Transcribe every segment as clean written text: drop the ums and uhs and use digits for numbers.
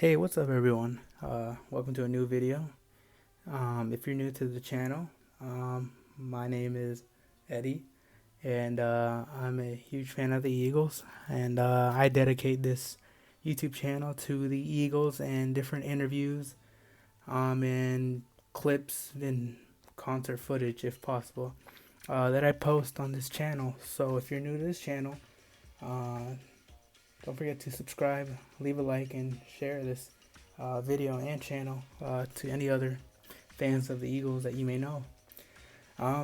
Hey, what's up, everyone? Welcome to a new video. If you're new to the channel, my name is Eddie, and I'm a huge fan of the Eagles. And I dedicate this YouTube channel to the Eagles and different interviews, and clips and concert footage, if possible, that I post on this channel. So if you're new to this channel, uh, don't forget to subscribe, leave a like, and share this video and channel to any other fans of the Eagles that you may know.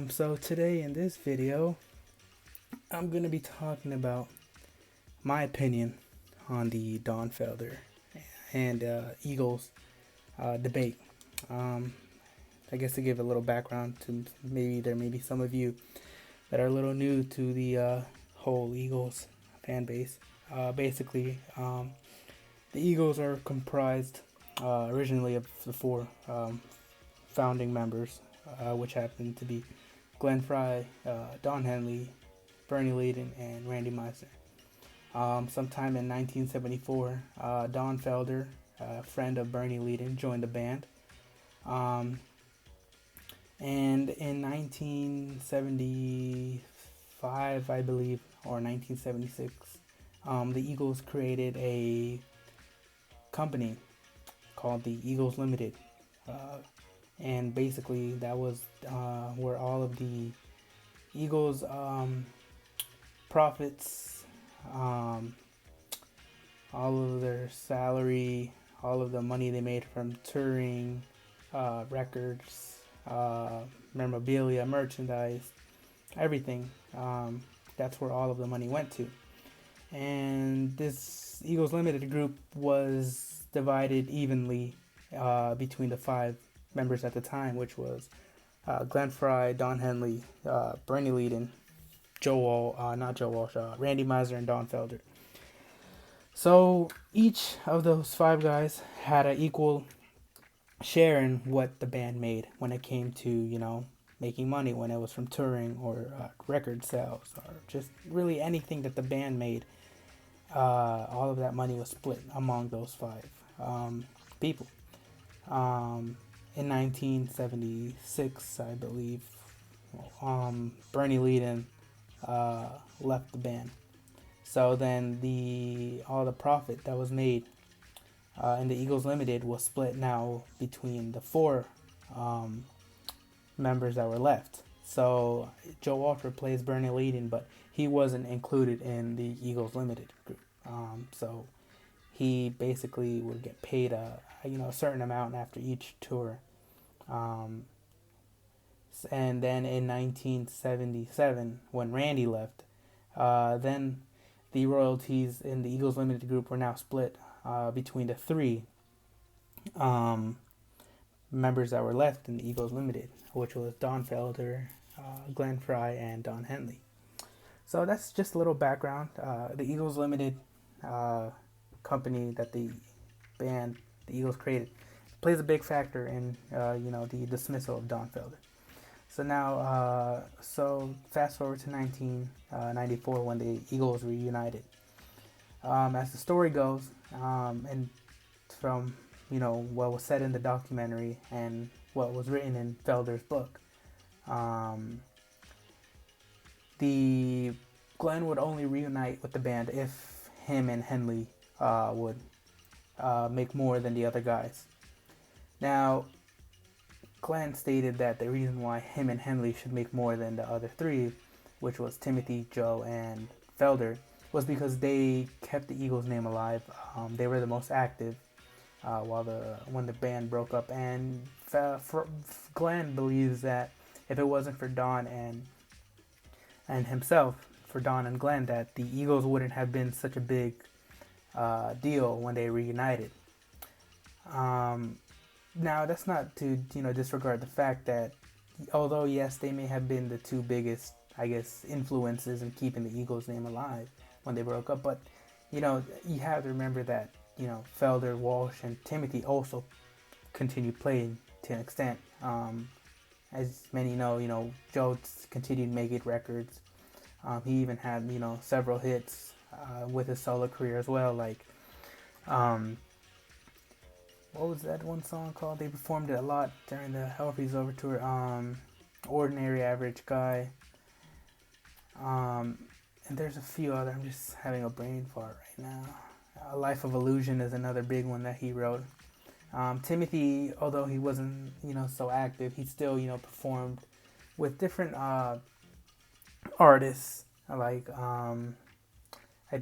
So today in this video, I'm going to be talking about my opinion on the Don Felder and Eagles debate. Um, I guess to give a little background to maybe there may be some of you that are a little new to the whole Eagles fan base. Basically, the Eagles are comprised originally of the four founding members, which happened to be Glenn Fry, Don Henley, Bernie Leadon, and Randy Meisner. Sometime in 1974, Don Felder, a friend of Bernie Leadon, joined the band. And in 1975, I believe, or 1976, the Eagles created a company called the Eagles Limited. And basically, that was where all of the Eagles profits, all of their salary, all of the money they made from touring, records, memorabilia, merchandise, everything. That's where all of the money went to. And this Eagles Limited group was divided evenly between the five members at the time, which was Glenn Fry, Don Henley, Bernie Leadon, Randy Meisner, and Don Felder. So each of those five guys had an equal share in what the band made when it came to, making money, when it was from touring or record sales or just really anything that the band made. All of that money was split among those five people. In 1976, I believe, Bernie Leadon left the band. So then all the profit that was made in the Eagles Limited was split now between the four members that were left. So Joe Walter plays Bernie Leadon, but he wasn't included in the Eagles Limited group. So he basically would get paid a certain amount after each tour. And then in 1977, when Randy left, then the royalties in the Eagles Limited group were now split between the three members that were left in the Eagles Limited, which was Don Felder, Glenn Fry, and Don Henley. So that's just a little background. The Eagles Limited company that the Eagles created plays a big factor in the dismissal of Don Felder. So now, fast forward to 1994 when the Eagles reunited. As the story goes, and from what was said in the documentary and what was written in Felder's book, the Glenn would only reunite with the band if him and Henley would make more than the other guys. Now, Glenn stated that the reason why him and Henley should make more than the other three, which was Timothy, Joe, and Felder, was because they kept the Eagles' name alive. They were the most active when the band broke up, and Glenn believes that if it wasn't for Don and himself, for Don and Glenn, that the Eagles wouldn't have been such a big deal when they reunited. Now, that's not to disregard the fact that although yes, they may have been the two biggest, I guess, influences in keeping the Eagles' name alive when they broke up, but you have to remember that Felder, Walsh, and Timothy also continued playing to an extent. As many know, Joe continued making records. He even had several hits with his solo career as well, like what was that one song called? They performed it a lot during the Hell Freeze Over tour. Ordinary Average Guy. And there's a few other. I'm just having a brain fart right now. A Life of Illusion is another big one that he wrote. Timothy, although he wasn't, so active, he still, performed with different artists. Like, I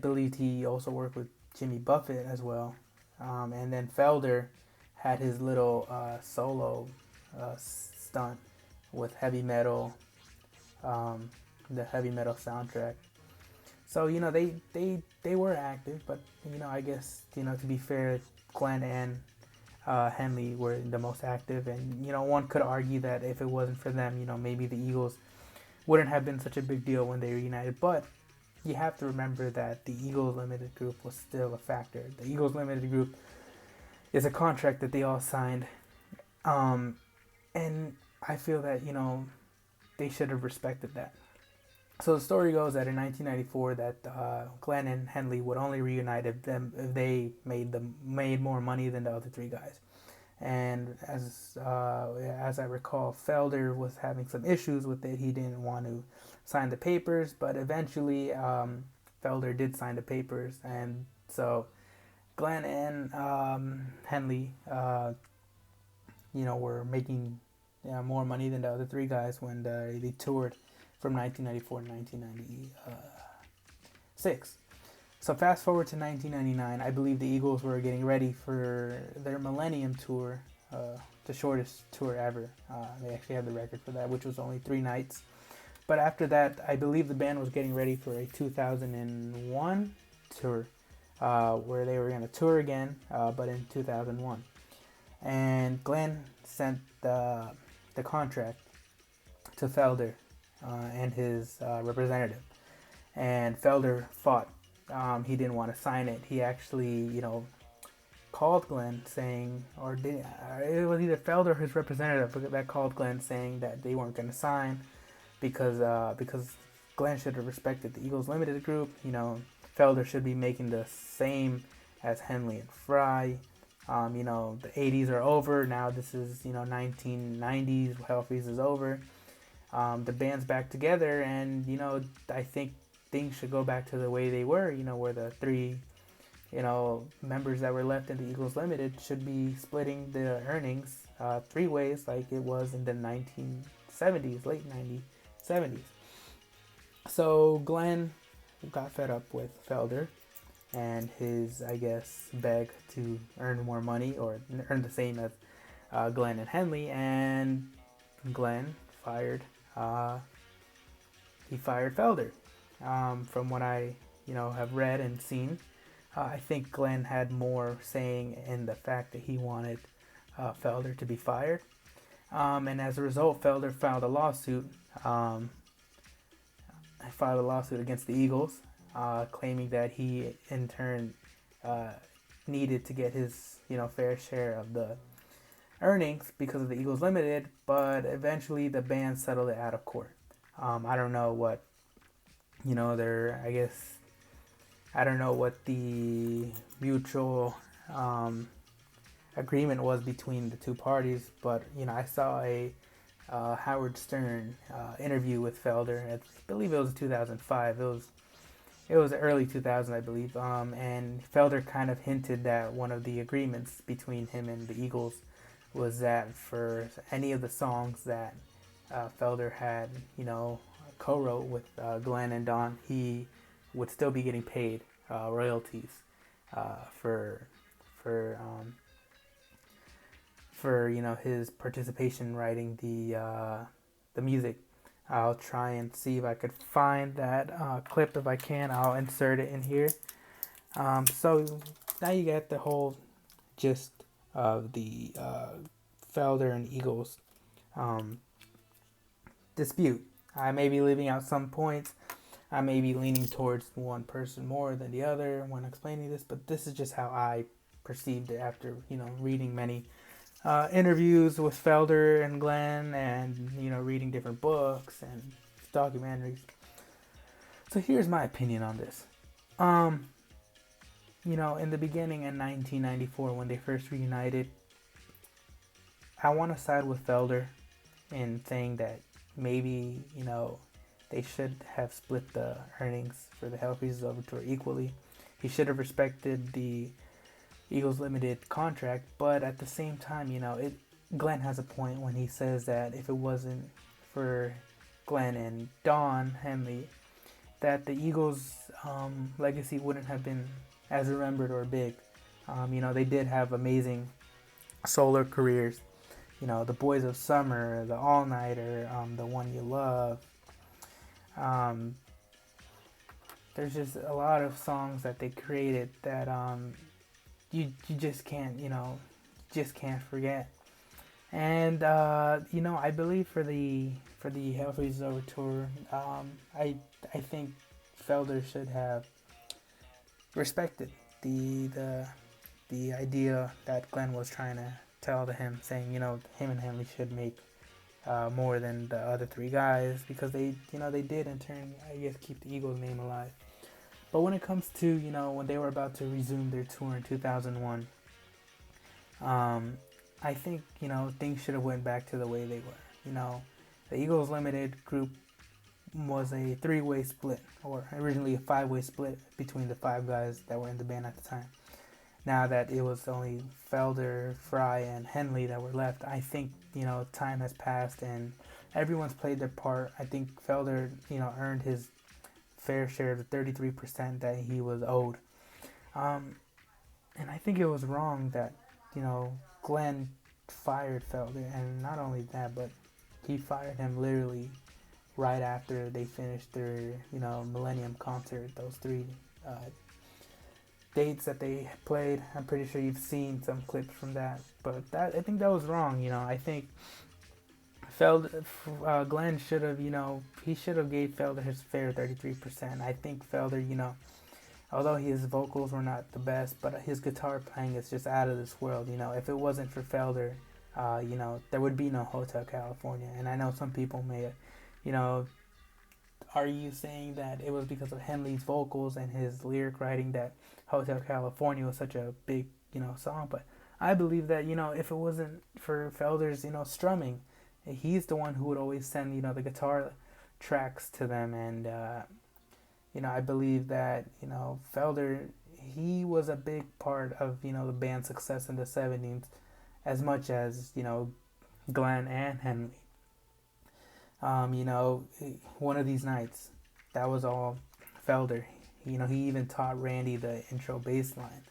believe he also worked with Jimmy Buffett as well. And then Felder had his little solo stunt with heavy metal, the heavy metal soundtrack. So they were active, but I guess to be fair, Glenn and Henley were the most active, and one could argue that if it wasn't for them, maybe the Eagles wouldn't have been such a big deal when they reunited. But you have to remember that the Eagles Limited Group was still a factor. The Eagles Limited Group is a contract that they all signed, and I feel that they should have respected that. So the story goes that in 1994 that Glenn and Henley would only reunite if they made more money than the other three guys. And as I recall, Felder was having some issues with it. He didn't want to sign the papers, but eventually Felder did sign the papers, and so Glenn and Henley, were making more money than the other three guys when they toured from 1994 to 1996. So fast forward to 1999, I believe the Eagles were getting ready for their Millennium Tour, the shortest tour ever. They actually had the record for that, which was only 3 nights. But after that, I believe the band was getting ready for a 2001 tour, where they were going to tour again, but in 2001. And Glenn sent the contract to Felder and his representative. And Felder fought. He didn't want to sign it. He actually, called Glenn saying, it was either Felder or his representative that called Glenn saying that they weren't going to sign because Glenn should have respected the Eagles Limited Group. Felder should be making the same as Henley and Fry. The 80s are over. Now this is, 1990s. Hell Freeze is over. The band's back together, and I think things should go back to the way they were. Where the 3 members that were left in the Eagles Limited should be splitting the earnings 3 ways, like it was in the 1970s, late 1970s. So Glenn got fed up with Felder and his, I guess, beg to earn more money or earn the same as Glenn and Henley, and Glenn fired Felder. From what I have read and seen, I think Glenn had more saying in the fact that he wanted Felder to be fired, and as a result, Felder filed a lawsuit. Against the Eagles, claiming that he in turn needed to get his fair share of the earnings because of the Eagles Limited, but eventually the band settled it out of court. I don't know what I don't know what the mutual agreement was between the two parties, but I saw a Howard Stern interview with Felder. I believe it was 2005. It was early 2000, I believe. And Felder kind of hinted that one of the agreements between him and the Eagles was that for any of the songs that Felder had, co-wrote with Glenn and Don, he would still be getting paid royalties for his participation writing the music. I'll try and see if I could find that clip. If I can, I'll insert it in here. So now you get the whole gist of the Felder and Eagles dispute. I may be leaving out some points. I may be leaning towards one person more than the other when explaining this, but this is just how I perceived it after reading many interviews with Felder and Glenn, and reading different books and documentaries. So here's my opinion on this. in the beginning in 1994 when they first reunited, I want to side with Felder in saying that maybe, they should have split the earnings for the Hell Freezes Over tour equally. He should have respected the Eagles limited contract, but at the same time, Glenn has a point when he says that if it wasn't for Glenn and Don Henley, that the Eagles' legacy wouldn't have been as remembered or big. They did have amazing solo careers. The Boys of Summer, the All Nighter, the One You Love. There's just a lot of songs that they created that you just can't forget. And I believe for the Hell Freezes Over tour, I think Felder should have respected the idea that Glenn was trying to tell to him, saying him and Henley should make more than the other three guys, because they did in turn, I guess, keep the Eagles name alive. But when it comes to when they were about to resume their tour in 2001, I think things should have went back to the way they were. The Eagles Limited group was a 3-way split, or originally a 5-way split between the 5 guys that were in the band at the time. Now that it was only Felder, Fry, and Henley that were left, I think time has passed and everyone's played their part. I think Felder earned his fair share of the 33% that he was owed, and I think it was wrong that Glenn fired Felder, and not only that, but he fired him literally right after they finished their Millennium concert. Those 3 dates that they played, I'm pretty sure you've seen some clips from that. But I think that was wrong. I think Glenn should have, he should have gave Felder his fair 33%. I think Felder, although his vocals were not the best, but his guitar playing is just out of this world. If it wasn't for Felder, there would be no Hotel California. And I know some people may, are you saying that it was because of Henley's vocals and his lyric writing that Hotel California was such a big, song? But I believe that, if it wasn't for Felder's, strumming, he's the one who would always send, the guitar tracks to them. And, I believe that, Felder, he was a big part of, the band's success in the 70s as much as, Glenn and Henley. One of these nights, that was all Felder. He even taught Randy the intro bass line.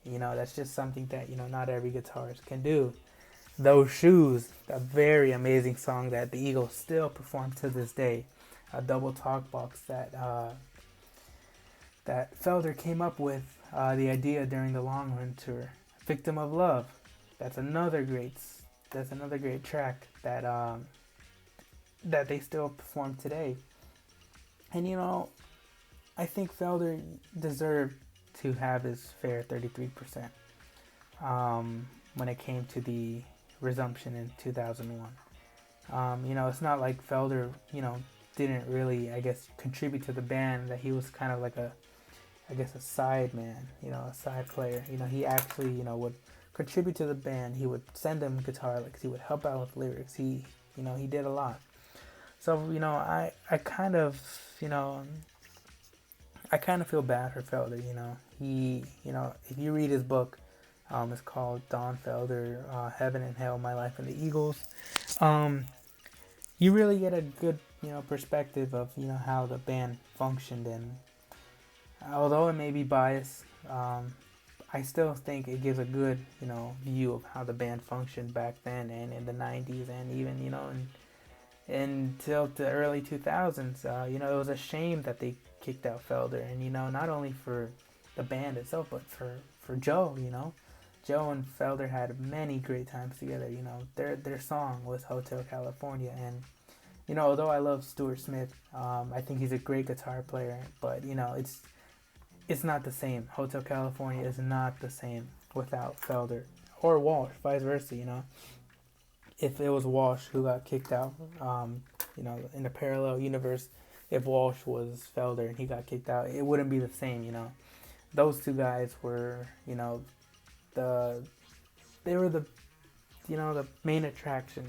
That's just something that, not every guitarist can do. Those Shoes, a very amazing song that the Eagles still perform to this day. A double talk box that Felder came up with the idea during the Long Run tour. Victim of Love. That's another great track that that they still perform today. And I think Felder deserved to have his fair 33% when it came to the resumption in 2001. It's not like Felder, didn't really, I guess, contribute to the band, that he was kind of like a side man, a side player. He actually, would contribute to the band. He would send them guitar licks. He would help out with lyrics. He did a lot. So, I kind of feel bad for Felder. He, if you read his book, it's called Don Felder, Heaven and Hell, My Life in the Eagles. You really get a good, perspective of, how the band functioned. And although it may be biased, I still think it gives a good, view of how the band functioned back then and in the 90s and even, until the early 2000s. It was a shame that they kicked out Felder, and not only for the band itself, but for Joe. Joe and Felder had many great times together. Their song was Hotel California, and although I love Stuart Smith, I think he's a great guitar player, but it's not the same. Hotel California is not the same without Felder, or Walsh, vice versa. If it was Walsh who got kicked out, in a parallel universe, if Walsh was Felder and he got kicked out, it wouldn't be the same. those two guys were, the they were the main attraction,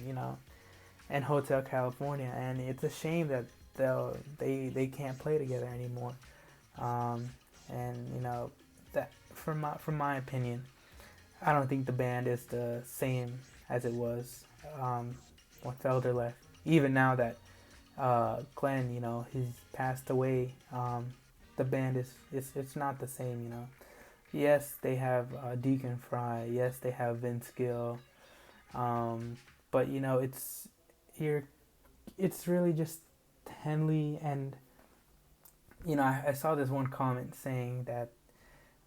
in Hotel California, and it's a shame that they can't play together anymore. Um, and that from my opinion, I don't think the band is the same as it was when Felder left. Even now that Glenn, he's passed away, the band it's not the same. Yes, they have Deacon Fry. Yes, they have Vince Gill. But it's here. It's really just Henley, and I saw this one comment saying that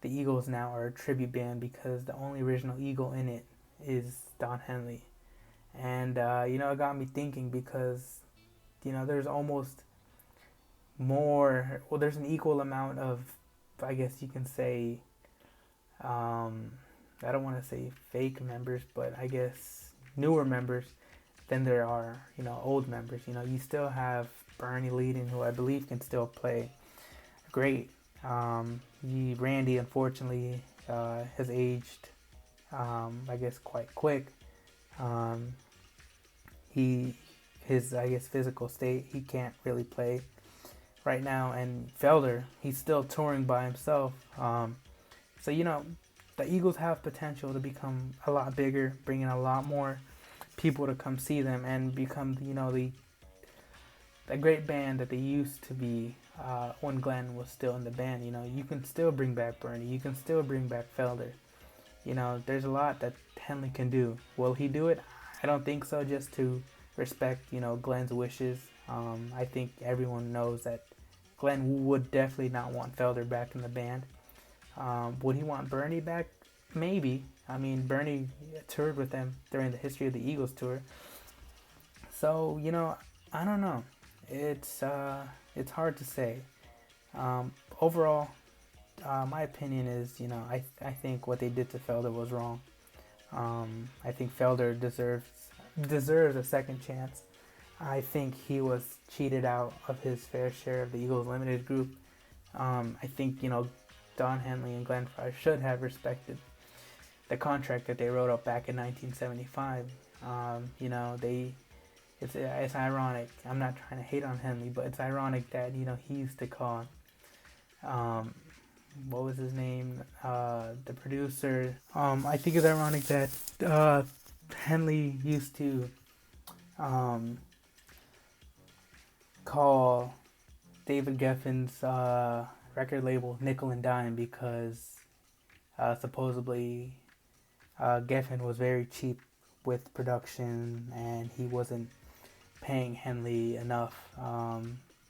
the Eagles now are a tribute band because the only original Eagle in it is Don Henley, and it got me thinking because there's almost more. Well, there's an equal amount of, I guess you can say, I don't want to say fake members, but I guess newer members than there are, old members. You still have Bernie leading, who I believe can still play great. Randy, unfortunately, has aged, I guess, quite quick. His, I guess, physical state, he can't really play right now. And Felder, he's still touring by himself. So, the Eagles have potential to become a lot bigger, bring in a lot more people to come see them and become, the great band that they used to be when Glenn was still in the band. You can still bring back Bernie. You can still bring back Felder. There's a lot that Henley can do. Will he do it? I don't think so, just to respect, Glenn's wishes. I think everyone knows that Glenn would definitely not want Felder back in the band. Would he want Bernie back? Maybe. I mean, Bernie toured with them during the history of the Eagles tour. So, I don't know. It's hard to say. Overall, my opinion is, I think what they did to Felder was wrong. I think Felder deserves a second chance. I think he was cheated out of his fair share of the Eagles Limited group. I think, Don Henley and Glenn Frey should have respected the contract that they wrote up back in 1975. It's ironic. I'm not trying to hate on Henley, but it's ironic that he used to call what was his name, the producer. I think it's ironic that Henley used to call David Geffen's record label Nickel and Dime because supposedly Geffen was very cheap with production and he wasn't paying Henley enough.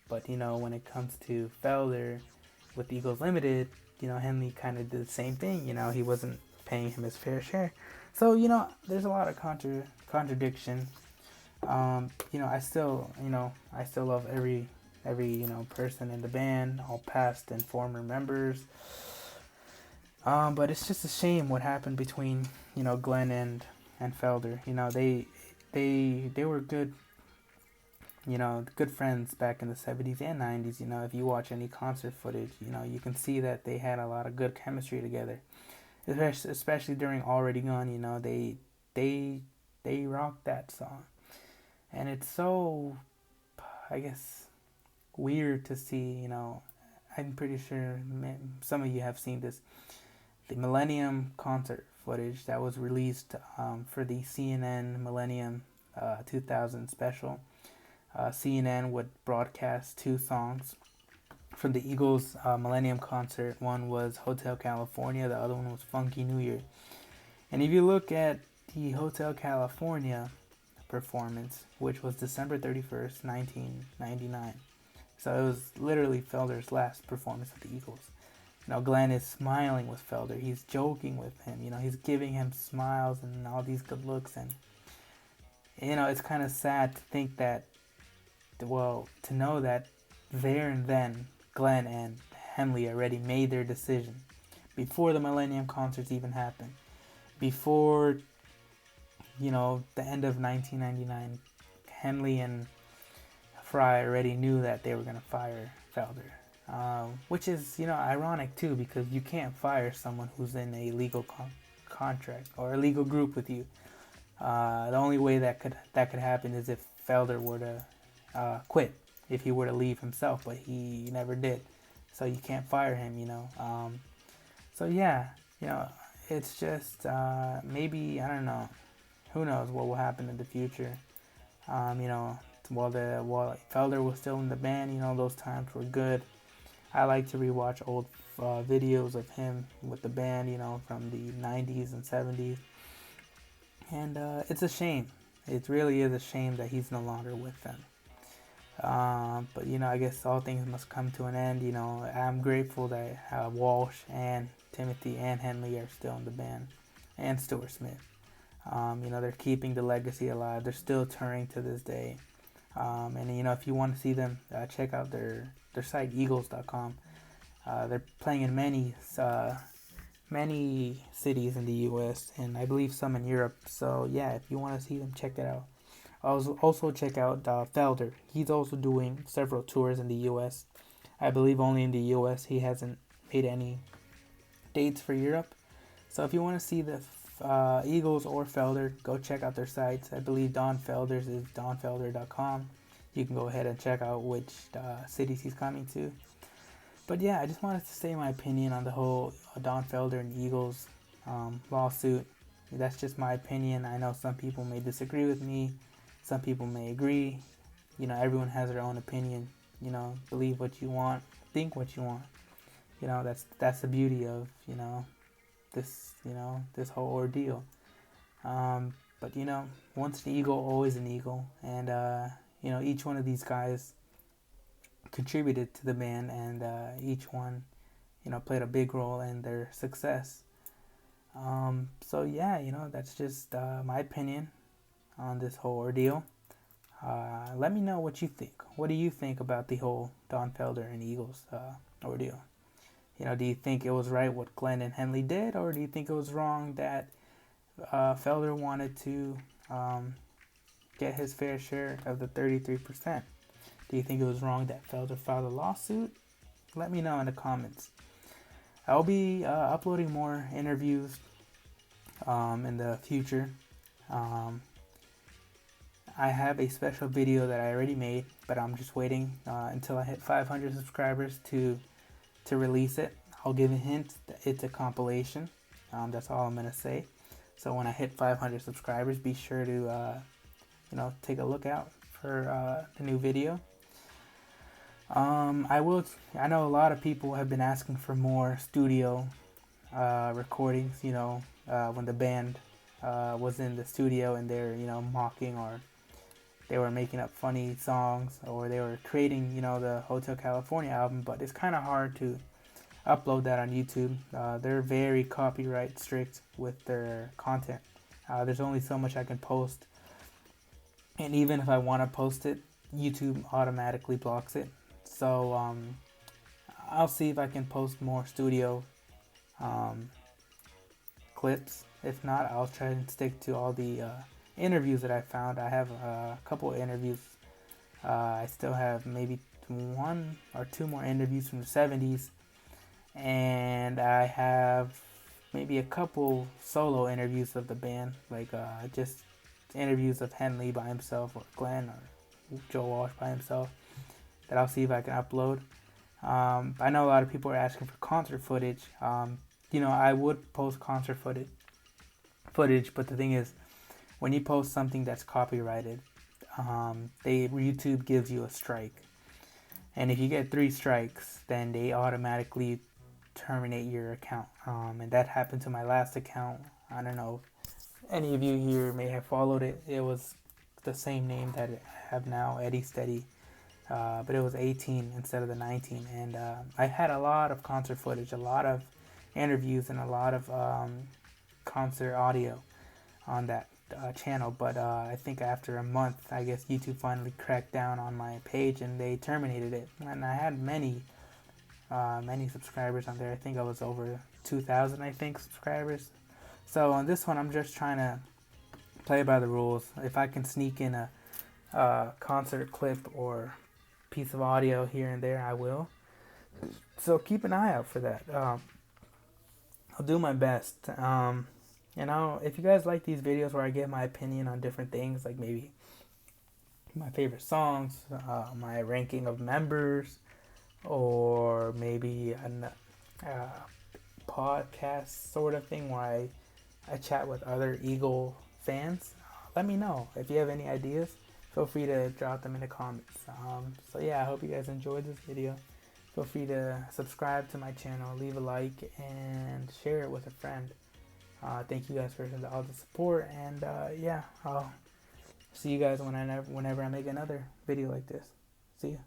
But when it comes to Felder with Eagles Limited, Henley kind of did the same thing. He wasn't paying him his fair share. So there's a lot of contradiction. I still love every person in the band, all past and former members. But it's just a shame what happened between Glenn and Felder. They were good good friends back in the 70s and 90s. If you watch any concert footage, you can see that they had a lot of good chemistry together, especially during Already Gone. They rocked that song, and it's so, I guess, weird to see. I'm pretty sure some of you have seen this, the Millennium concert footage that was released for the CNN Millennium 2000 special. CNN would broadcast two songs from the Eagles Millennium concert. One was Hotel California, the other one was Funky New Year. And if you look at the Hotel California performance, which was December 31st, 1999, so it was literally Felder's last performance with the Eagles. Glenn is smiling with Felder. He's joking with him. He's giving him smiles and all these good looks. And, it's kind of sad to think that, to know that there and then Glenn and Henley already made their decision before the Millennium concerts even happened. Before, the end of 1999, Henley and Fry already knew that they were going to fire Felder. which is, ironic too, because you can't fire someone who's in a legal contract or a legal group with you. The only way that could happen is if Felder were to quit, if he were to leave himself, but he never did, so you can't fire him. So yeah, it's just maybe, I don't know, who knows what will happen in the future. While Felder was still in the band, those times were good. I like to rewatch old videos of him with the band, from the 90s and 70s. And it's a shame. It really is a shame that he's no longer with them. But I guess all things must come to an end. I'm grateful that Walsh and Timothy and Henley are still in the band, and Stuart Smith. They're keeping the legacy alive. They're still touring to this day. And if you want to see them, check out their site, eagles.com. They're playing in many cities in the U.S. and I believe some in Europe. So yeah, if you want to see them, check that out. Also check out Felder. He's also doing several tours in the U.S. I believe only in the U.S. He hasn't made any dates for Europe. So if you want to see the Eagles or Felder, go check out their sites. I believe Don Felder's is donfelder.com. You can go ahead and check out which cities he's coming to. But yeah, I just wanted to say my opinion on the whole Don Felder and Eagles lawsuit. That's just my opinion. I know some people may disagree with me. Some people may agree. Everyone has their own opinion. Believe what you want. Think what you want. That's the beauty of, this whole ordeal. But once an eagle, always an eagle. And, each one of these guys contributed to the band, and each one, played a big role in their success. So yeah, that's just my opinion on this whole ordeal. Let me know what you think. What do you think about the whole Don Felder and Eagles ordeal? Do you think it was right what Glenn and Henley did, or do you think it was wrong that Felder wanted to get his fair share of the 33%? Do you think it was wrong that Felder filed a lawsuit? Let me know in the comments. I'll be uploading more interviews in the future. I have a special video that I already made, but I'm just waiting until I hit 500 subscribers to release it. I'll give a hint that it's a compilation. That's all I'm going to say. So when I hit 500 subscribers, be sure to take a look out for the new video. I know a lot of people have been asking for more studio recordings, when the band was in the studio and they're, mocking, or they were making up funny songs, or they were creating, the Hotel California album, but it's kind of hard to upload that on YouTube. They're very copyright strict with their content. There's only so much I can post, and even if I want to post it, YouTube automatically blocks it. So I'll see if I can post more studio clips. If not, I'll try and stick to all the interviews that I found. I have a couple of interviews. I still have maybe 1 or 2 more interviews from the 70s. And I have maybe a couple solo interviews of the band, like just interviews of Henley by himself, or Glenn, or Joe Walsh by himself, that I'll see if I can upload. I know a lot of people are asking for concert footage. I would post concert footage, but the thing is, when you post something that's copyrighted, YouTube gives you a strike. And if you get 3 strikes, then they automatically terminate your account. And that happened to my last account. I don't know if any of you here may have followed it. It was the same name that I have now, Eddie Steady. But it was 18 instead of the 19. And I had a lot of concert footage, a lot of interviews, and a lot of concert audio on that channel. But I think after a month, I guess YouTube finally cracked down on my page and they terminated it. And I had many subscribers on there. I think I was over 2,000, subscribers. So on this one, I'm just trying to play by the rules. If I can sneak in a concert clip or piece of audio here and there, I will. So keep an eye out for that. I'll do my best. If you guys like these videos where I give my opinion on different things, like maybe my favorite songs, my ranking of members, or maybe a podcast sort of thing where I chat with other Eagle fans, let me know. If you have any ideas, feel free to drop them in the comments. So yeah, I hope you guys enjoyed this video. Feel free to subscribe to my channel, leave a like, and share it with a friend. Thank you guys for all the support, and yeah, I'll see you guys whenever I make another video like this. See ya.